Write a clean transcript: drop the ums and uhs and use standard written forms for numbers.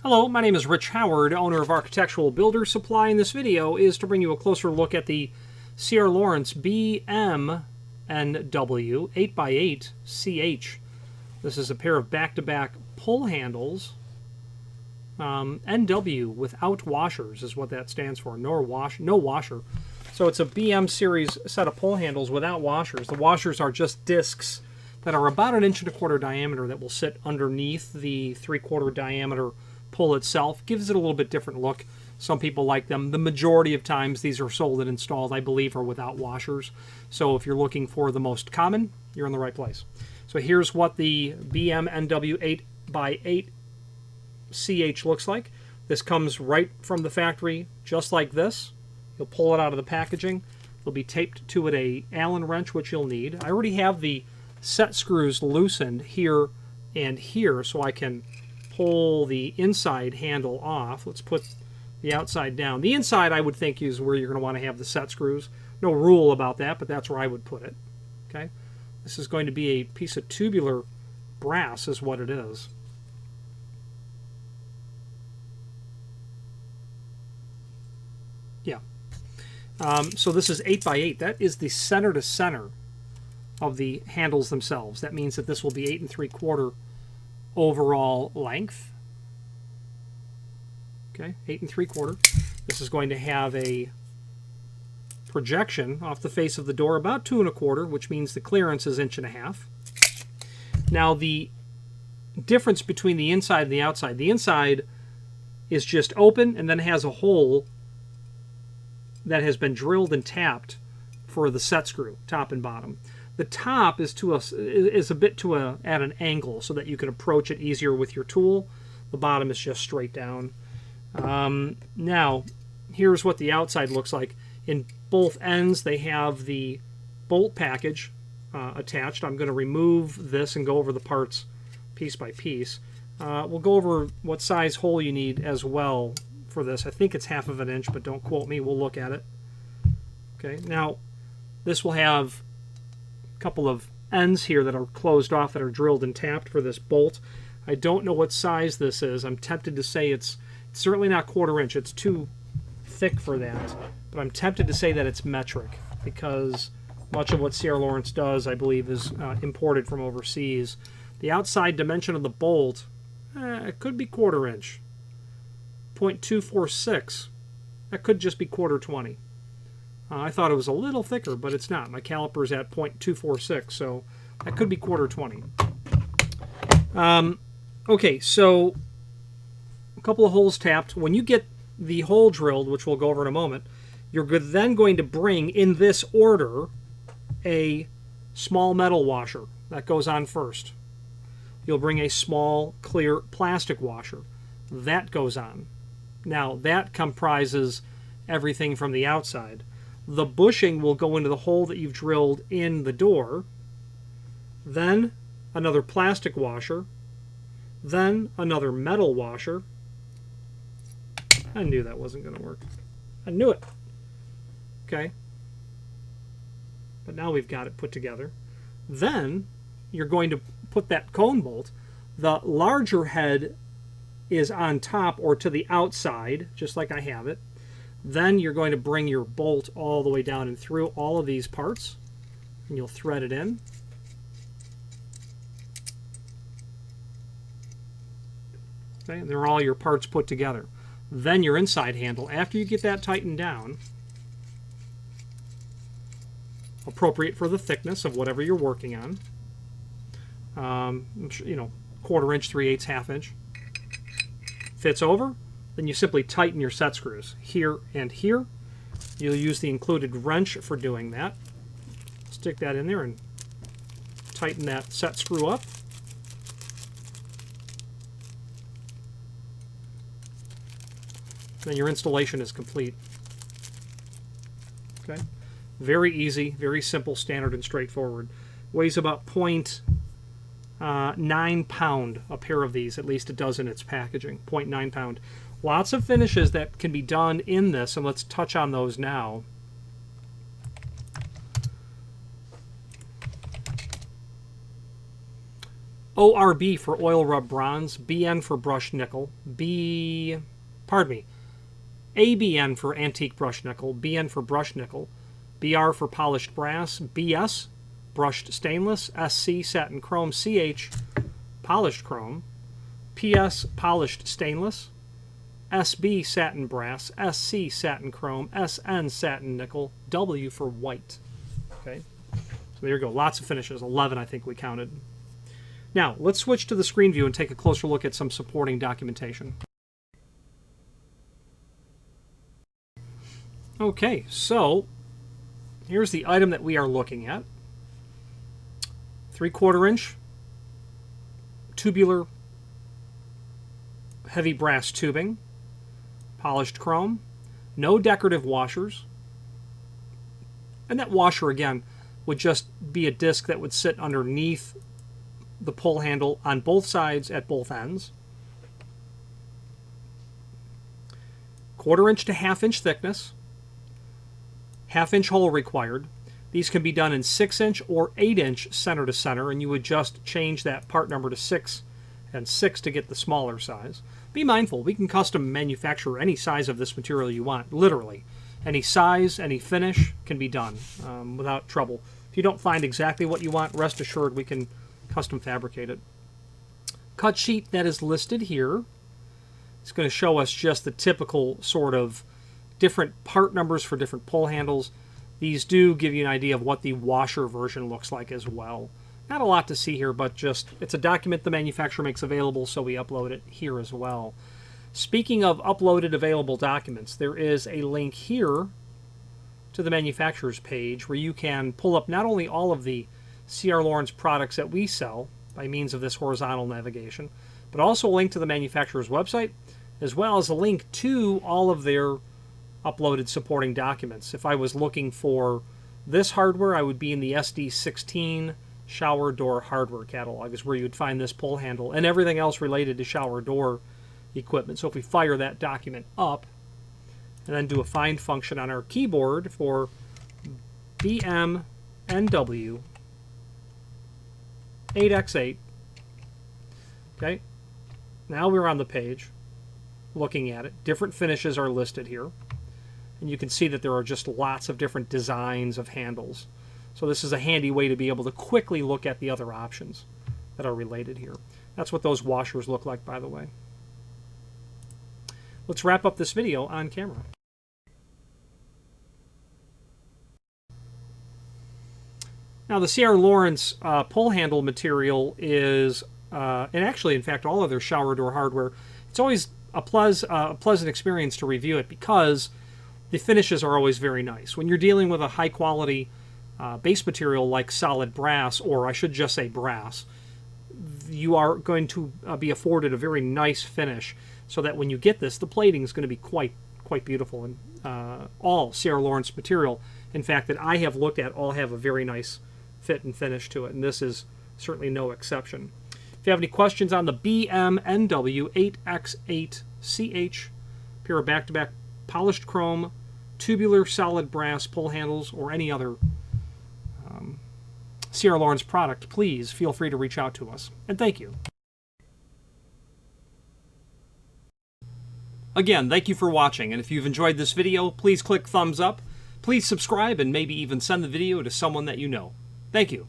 Hello, my name is Rich Howard, owner of Architectural Builder Supply, and this video is to bring you a closer look at the CRL BMNW8X8CH. This is a pair of back-to-back pull handles. NW without washers is what that stands for. No washer. So it's a BM series set of pull handles without washers. The washers are just discs that are about 1.25 inches diameter that will sit underneath the 3/4 diameter pull itself. Gives it a little bit different look. Some people like them. The majority of times these are sold and installed, I believe, are without washers. So if you're looking for the most common, you're in the right place. So here's what the BMNW8X8CH looks like. This comes right from the factory, just like this. You'll pull it out of the packaging. It'll be taped to it a Allen wrench, which you'll need. I already have the set screws loosened here and here, so I can pull the inside handle off. Let's put the outside down. The inside, I would think, is where you're going to want to have the set screws. No rule about that, but that's where I would put it. Okay. This is going to be a piece of tubular brass is what it is. Yeah. So this is 8x8. That is the center to center of the handles themselves. That means that this will be 8 3/4 overall length. Okay, 8 3/4. This is going to have a projection off the face of the door about 2 1/4, which means the clearance is 1.5 inches. Now the difference between the inside and the inside is just open and then has a hole that has been drilled and tapped for the set screw, top and bottom. The top is a bit at an angle so that you can approach it easier with your tool. The bottom is just straight down. Now, here's what the outside looks like. In both ends, they have the bolt package attached. I'm going to remove this and go over the parts piece by piece. We'll go over what size hole you need as well for this. I think it's 1/2 inch, but don't quote me. We'll look at it. Okay, now this will have a couple of ends here that are closed off that are drilled and tapped for this bolt. I don't know what size this is. I'm tempted to say it's certainly not 1/4 inch. It's too thick for that. But I'm tempted to say that it's metric because much of what Sierra Lawrence does, I believe, is imported from overseas. The outside dimension of the bolt, it could be 1/4 inch. 0.246. That could just be 1/4 I thought it was a little thicker, but it's not. My caliper is at 0.246, so that could be 1/4 Okay, so a couple of holes tapped. When you get the hole drilled, which we'll go over in a moment, you're then going to bring, in this order, a small metal washer. That goes on first. You'll bring a small, clear plastic washer. That goes on. Now, that comprises everything from the outside. The bushing will go into the hole that you've drilled in the door. Then another plastic washer. Then another metal washer. I knew that wasn't going to work. I knew it. Okay. But now we've got it put together. Then you're going to put that cone bolt. The larger head is on top or to the outside, just like I have it. Then you're going to bring your bolt all the way down and through all of these parts, and you'll thread it in. Okay, and they're all your parts put together. Then your inside handle, after you get that tightened down, appropriate for the thickness of whatever you're working on, 1/4 inch, 3/8, 1/2 inch, fits over. Then you simply tighten your set screws here and here. You'll use the included wrench for doing that. Stick that in there and tighten that set screw up. Then your installation is complete. Okay, very easy, very simple, standard, and straightforward. Weighs about 0.9 pound, a pair of these, at least it does in its packaging, 0.9 pound. Lots of finishes that can be done in this, and let's touch on those now. ORB for oil rub bronze, BN for brushed nickel, ABN for antique brushed nickel, BN for brushed nickel, BR for polished brass, BS brushed stainless, SC satin chrome, CH polished chrome, PS polished stainless, SB satin brass, SC satin chrome, SN satin nickel, W for white. Okay, so there you go. Lots of finishes. 11, I think we counted. Now, let's switch to the screen view and take a closer look at some supporting documentation. Okay, so here's the item that we are looking at. 3/4 inch tubular heavy brass tubing, polished chrome, no decorative washers, and that washer again would just be a disc that would sit underneath the pull handle on both sides at both ends. 1/4 inch to 1/2 inch thickness, 1/2 inch hole required. These can be done in 6 inch or 8 inch center to center, and you would just change that part number to 6 and 6 to get the smaller size. Be mindful, we can custom manufacture any size of this material you want, literally. Any size, any finish can be done without trouble. If you don't find exactly what you want, rest assured we can custom fabricate it. Cut sheet that is listed here. It's going to show us just the typical sort of different part numbers for different pull handles. These do give you an idea of what the washer version looks like as well. Not a lot to see here, but just it's a document the manufacturer makes available, so we upload it here as well. Speaking of uploaded available documents, there is a link here to the manufacturer's page where you can pull up not only all of the C.R. Laurens products that we sell by means of this horizontal navigation, but also a link to the manufacturer's website, as well as a link to all of their uploaded supporting documents. If I was looking for this hardware, I would be in the SD16 shower door hardware catalog, is where you would find this pull handle and everything else related to shower door equipment. So if we fire that document up and then do a find function on our keyboard for BMNW8X8, okay, now we're on the page looking at it. Different finishes are listed here, and you can see that there are just lots of different designs of handles. So this is a handy way to be able to quickly look at the other options that are related here. That's what those washers look like, by the way. Let's wrap up this video on camera. Now the C.R. Laurens pull handle material is, and actually in fact all of their shower door hardware, it's always a pleasant experience to review it because the finishes are always very nice. When you're dealing with a high quality base material like solid brass, or I should just say brass, you are going to be afforded a very nice finish, so that when you get this, the plating is going to be quite beautiful. And all C.R. Laurens material, in fact, that I have looked at, all have a very nice fit and finish to it, and this is certainly no exception. If you have any questions on the BMNW8X8CH pair of back-to-back polished chrome, tubular solid brass pull handles, or any other C.R. Laurens product, please feel free to reach out to us. And thank you. Again, thank you for watching, and if you've enjoyed this video, please click thumbs up, please subscribe, and maybe even send the video to someone that you know. Thank you.